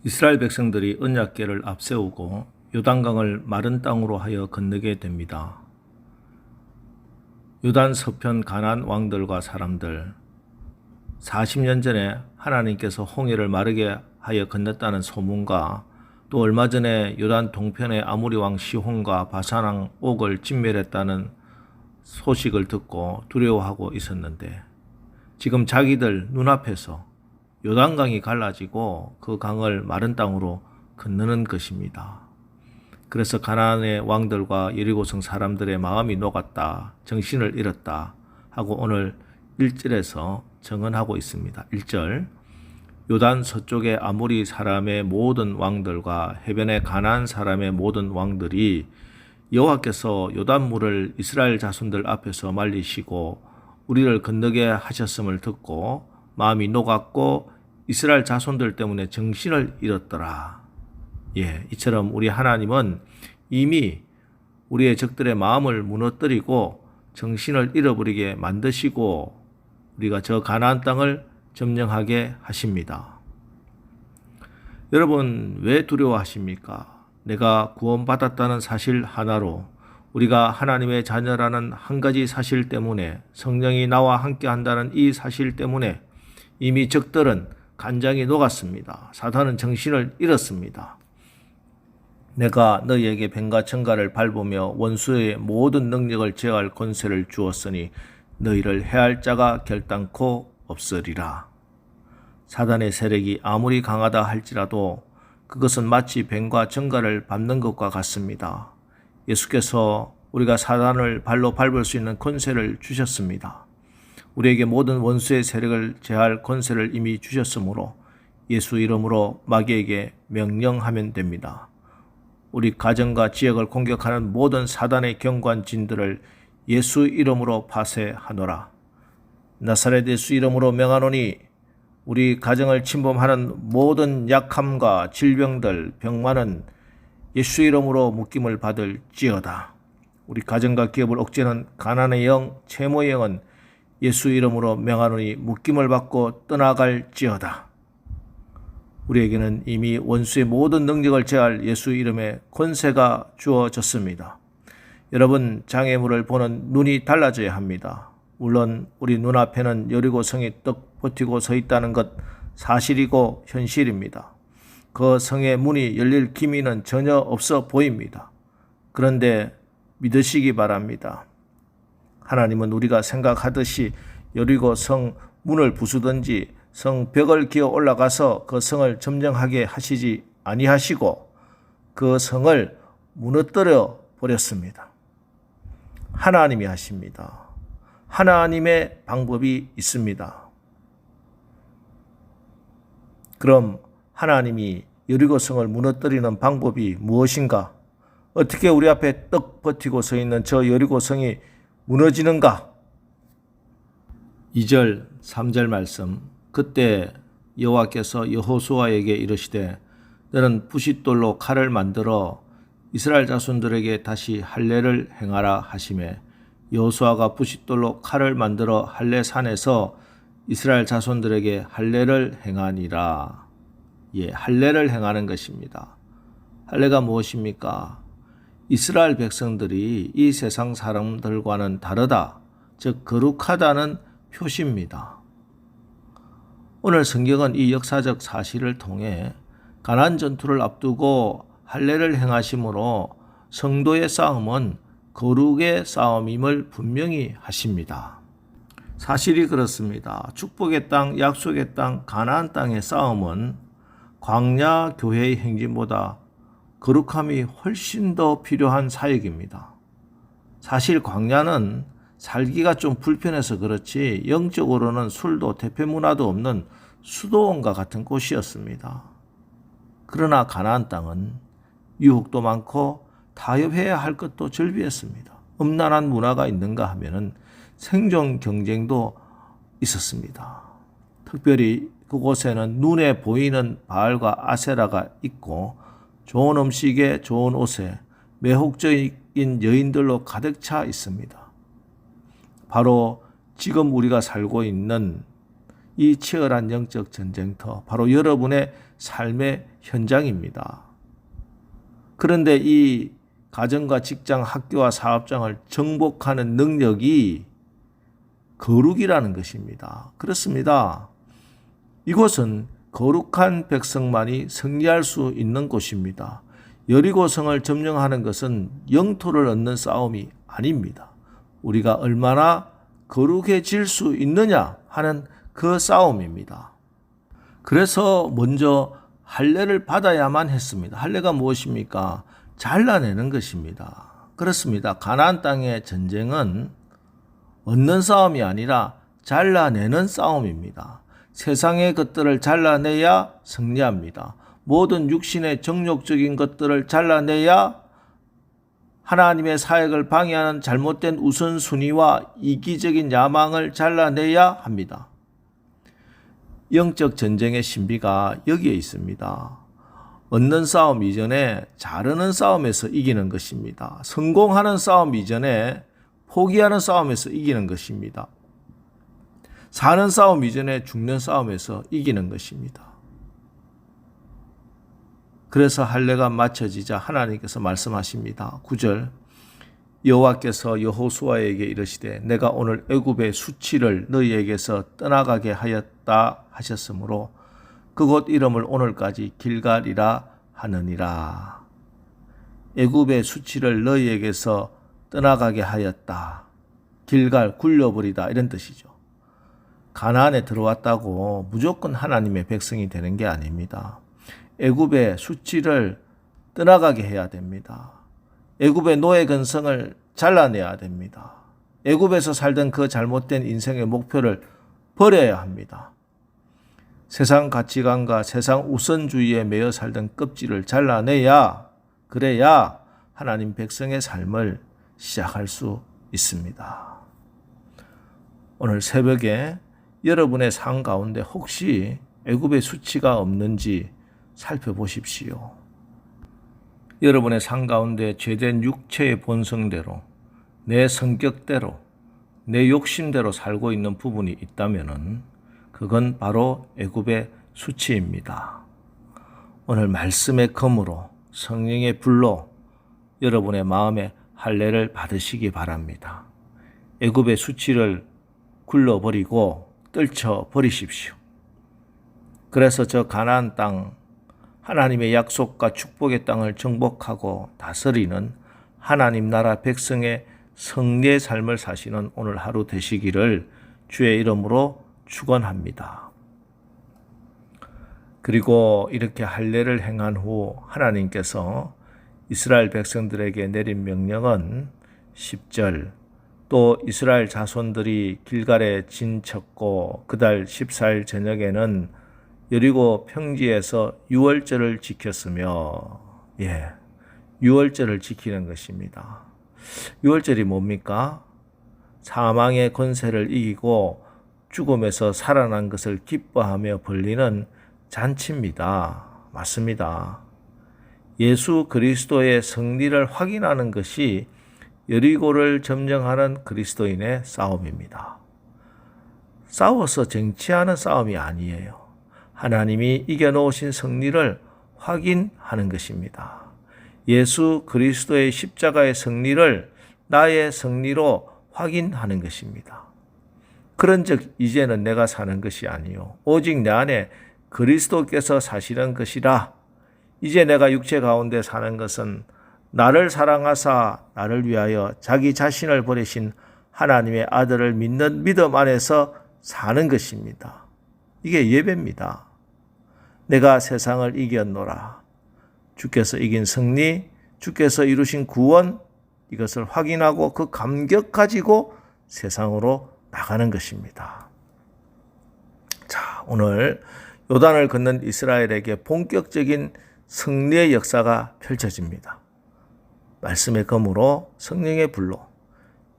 이스라엘 백성들이 언약궤를 앞세우고 요단강을 마른 땅으로 하여 건너게 됩니다. 요단 서편 가나안 왕들과 사람들, 40년 전에 하나님께서 홍해를 마르게 하여 건넜다는 소문과 또 얼마 전에 요단 동편의 아모리 왕 시혼과 바산 왕 옥을 진멸했다는 소식을 듣고 두려워하고 있었는데, 지금 자기들 눈앞에서 요단강이 갈라지고 그 강을 마른 땅으로 건너는 것입니다. 그래서 가나안의 왕들과 여리고성 사람들의 마음이 녹았다, 정신을 잃었다 하고 오늘 1절에서 정언하고 있습니다. 1절, 요단 서쪽의 아모리 사람의 모든 왕들과 해변의 가나안 사람의 모든 왕들이 여호와께서 요단물을 이스라엘 자손들 앞에서 말리시고 우리를 건너게 하셨음을 듣고 마음이 녹았고 이스라엘 자손들 때문에 정신을 잃었더라. 이처럼 우리 하나님은 이미 우리의 적들의 마음을 무너뜨리고 정신을 잃어버리게 만드시고 우리가 저 가나안 땅을 점령하게 하십니다. 여러분, 왜 두려워하십니까? 내가 구원받았다는 사실 하나로, 우리가 하나님의 자녀라는 한 가지 사실 때문에, 성령이 나와 함께 한다는 이 사실 때문에 이미 적들은 간장이 녹았습니다. 사탄은 정신을 잃었습니다. 내가 너희에게 뱀과 청갈을 밟으며 원수의 모든 능력을 제어할 권세를 주었으니 너희를 해할 자가 결단코 없으리라. 사단의 세력이 아무리 강하다 할지라도 그것은 마치 뱀과 청갈을 밟는 것과 같습니다. 예수께서 우리가 사단을 발로 밟을 수 있는 권세를 주셨습니다. 우리에게 모든 원수의 세력을 제할 권세를 이미 주셨으므로 예수 이름으로 마귀에게 명령하면 됩니다. 우리 가정과 지역을 공격하는 모든 사단의 경관진들을 예수 이름으로 파쇄하노라. 나사렛 예수 이름으로 명하노니 우리 가정을 침범하는 모든 약함과 질병들, 병만은 예수 이름으로 묶임을 받을지어다. 우리 가정과 기업을 억제하는 가난의 영, 채모의 영은 예수 이름으로 명하노니 묶임을 받고 떠나갈지어다. 우리에게는 이미 원수의 모든 능력을 제할 예수 이름의 권세가 주어졌습니다. 여러분, 장애물을 보는 눈이 달라져야 합니다. 물론 우리 눈앞에는 여리고성이 떡 버티고 서 있다는 것 사실이고 현실입니다. 그 성의 문이 열릴 기미는 전혀 없어 보입니다. 그런데 믿으시기 바랍니다. 하나님은 우리가 생각하듯이 여리고 성 문을 부수든지 성 벽을 기어 올라가서 그 성을 점령하게 하시지 아니하시고 그 성을 무너뜨려 버렸습니다. 하나님이 하십니다. 하나님의 방법이 있습니다. 그럼 하나님이 여리고 성을 무너뜨리는 방법이 무엇인가? 어떻게 우리 앞에 떡 버티고 서 있는 저 여리고 성이 무너지는가? 2절, 3절 말씀. 그때 여호와께서 여호수아에게 이르시되 너는 부싯돌로 칼을 만들어 이스라엘 자손들에게 다시 할례를 행하라 하시매 여호수아가 부싯돌로 칼을 만들어 할례산에서 이스라엘 자손들에게 할례를 행하니라. 할례를 행하는 것입니다. 할례가 무엇입니까? 이스라엘 백성들이 이 세상 사람들과는 다르다, 즉 거룩하다는 표시입니다. 오늘 성경은 이 역사적 사실을 통해 가나안 전투를 앞두고 할례를 행하심으로 성도의 싸움은 거룩의 싸움임을 분명히 하십니다. 사실이 그렇습니다. 축복의 땅, 약속의 땅, 가나안 땅의 싸움은 광야 교회의 행진보다 거룩함이 훨씬 더 필요한 사역입니다. 사실 광야는 살기가 좀 불편해서 그렇지 영적으로는 술도 대패 문화도 없는 수도원과 같은 곳이었습니다. 그러나 가나안 땅은 유혹도 많고 타협해야 할 것도 절비했습니다. 음란한 문화가 있는가 하면은 생존 경쟁도 있었습니다. 특별히 그곳에는 눈에 보이는 바알과 아세라가 있고 좋은 음식에 좋은 옷에 매혹적인 여인들로 가득 차 있습니다. 바로 지금 우리가 살고 있는 이 치열한 영적 전쟁터, 바로 여러분의 삶의 현장입니다. 그런데 이 가정과 직장, 학교와 사업장을 정복하는 능력이 거룩이라는 것입니다. 그렇습니다. 이곳은 거룩한 백성만이 승리할 수 있는 곳입니다. 여리고성을 점령하는 것은 영토를 얻는 싸움이 아닙니다. 우리가 얼마나 거룩해질 수 있느냐 하는 그 싸움입니다. 그래서 먼저 할례를 받아야만 했습니다. 할례가 무엇입니까? 잘라내는 것입니다. 그렇습니다. 가나안 땅의 전쟁은 얻는 싸움이 아니라 잘라내는 싸움입니다. 세상의 것들을 잘라내야 승리합니다. 모든 육신의 정욕적인 것들을 잘라내야 하나님의 사역을 방해하는 잘못된 우선순위와 이기적인 야망을 잘라내야 합니다. 영적 전쟁의 신비가 여기에 있습니다. 얻는 싸움 이전에 자르는 싸움에서 이기는 것입니다. 성공하는 싸움 이전에 포기하는 싸움에서 이기는 것입니다. 사는 싸움 이전에 죽는 싸움에서 이기는 것입니다. 그래서 할례가 마쳐지자 하나님께서 말씀하십니다. 9절 여호와께서 여호수아에게 이르시되 내가 오늘 애굽의 수치를 너희에게서 떠나가게 하였다 하셨으므로 그곳 이름을 오늘까지 길갈이라 하느니라. 애굽의 수치를 너희에게서 떠나가게 하였다. 길갈, 굴려버리다 이런 뜻이죠. 가나안에 들어왔다고 무조건 하나님의 백성이 되는 게 아닙니다. 애굽의 수치를 떠나가게 해야 됩니다. 애굽의 노예 근성을 잘라내야 됩니다. 애굽에서 살던 그 잘못된 인생의 목표를 버려야 합니다. 세상 가치관과 세상 우선주의에 매여 살던 껍질을 잘라내야, 그래야 하나님 백성의 삶을 시작할 수 있습니다. 오늘 새벽에 여러분의 삶 가운데 혹시 애굽의 수치가 없는지 살펴보십시오. 여러분의 삶 가운데 죄된 육체의 본성대로, 내 성격대로, 내 욕심대로 살고 있는 부분이 있다면은 그건 바로 애굽의 수치입니다. 오늘 말씀의 검으로 성령의 불로 여러분의 마음에 할례를 받으시기 바랍니다. 애굽의 수치를 굴러버리고 떨쳐버리십시오. 그래서 저 가나안 땅, 하나님의 약속과 축복의 땅을 정복하고 다스리는 하나님 나라 백성의 승리의 삶을 사시는 오늘 하루 되시기를 주의 이름으로 축원합니다. 그리고 이렇게 할례를 행한 후 하나님께서 이스라엘 백성들에게 내린 명령은 10절 또 이스라엘 자손들이 길갈에 진쳤고 그달 14일 저녁에는 여리고 평지에서 유월절을 지켰으며 유월절을 지키는 것입니다. 유월절이 뭡니까? 사망의 권세를 이기고 죽음에서 살아난 것을 기뻐하며 벌리는 잔치입니다. 맞습니다. 예수 그리스도의 승리를 확인하는 것이 여리고를 점령하는 그리스도인의 싸움입니다. 싸워서 쟁취하는 싸움이 아니에요. 하나님이 이겨놓으신 승리를 확인하는 것입니다. 예수 그리스도의 십자가의 승리를 나의 승리로 확인하는 것입니다. 그런즉 이제는 내가 사는 것이 아니요 오직 내 안에 그리스도께서 사시는 것이라. 이제 내가 육체 가운데 사는 것은 나를 사랑하사 나를 위하여 자기 자신을 버리신 하나님의 아들을 믿는 믿음 안에서 사는 것입니다. 이게 예배입니다. 내가 세상을 이겼노라. 주께서 이긴 승리, 주께서 이루신 구원, 이것을 확인하고 그 감격 가지고 세상으로 나가는 것입니다. 자, 오늘 요단을 건넌 이스라엘에게 본격적인 승리의 역사가 펼쳐집니다. 말씀의 검으로 성령의 불로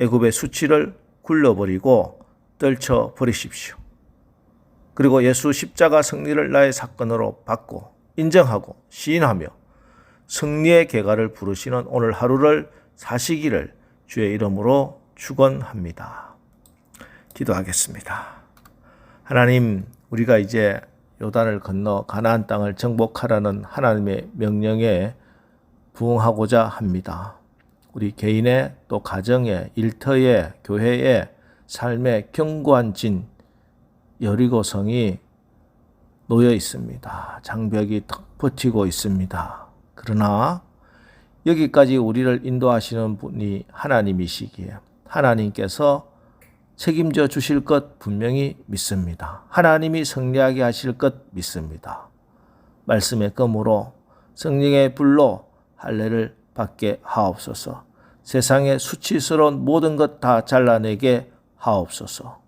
애굽의 수치를 굴려버리고 떨쳐버리십시오. 그리고 예수 십자가 승리를 나의 사건으로 받고 인정하고 시인하며 승리의 계가를 부르시는 오늘 하루를 사시기를 주의 이름으로 축원합니다. 기도하겠습니다. 하나님, 우리가 이제 요단을 건너 가나안 땅을 정복하라는 하나님의 명령에 부응하고자 합니다. 우리 개인의 또 가정의 일터의 교회의 삶의 견고한 진 여리고성이 놓여 있습니다. 장벽이 턱 버티고 있습니다. 그러나 여기까지 우리를 인도하시는 분이 하나님이시기에 하나님께서 책임져 주실 것 분명히 믿습니다. 하나님이 승리하게 하실 것 믿습니다. 말씀의 검으로 성령의 불로 할례를 받게 하옵소서. 세상의 수치스러운 모든 것 다 잘라내게 하옵소서.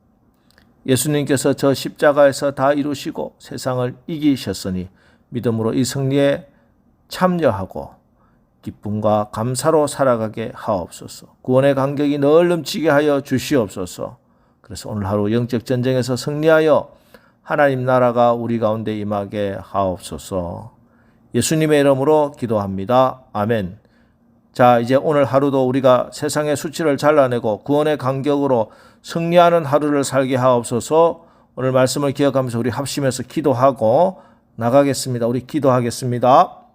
예수님께서 저 십자가에서 다 이루시고 세상을 이기셨으니 믿음으로 이 승리에 참여하고 기쁨과 감사로 살아가게 하옵소서. 구원의 간격이 늘 넘치게 하여 주시옵소서. 그래서 오늘 하루 영적 전쟁에서 승리하여 하나님 나라가 우리 가운데 임하게 하옵소서. 예수님의 이름으로 기도합니다. 아멘. 자, 이제 오늘 하루도 우리가 세상의 수치를 잘라내고 구원의 간격으로 승리하는 하루를 살게 하옵소서. 오늘 말씀을 기억하면서 우리 합심해서 기도하고 나가겠습니다. 우리 기도하겠습니다.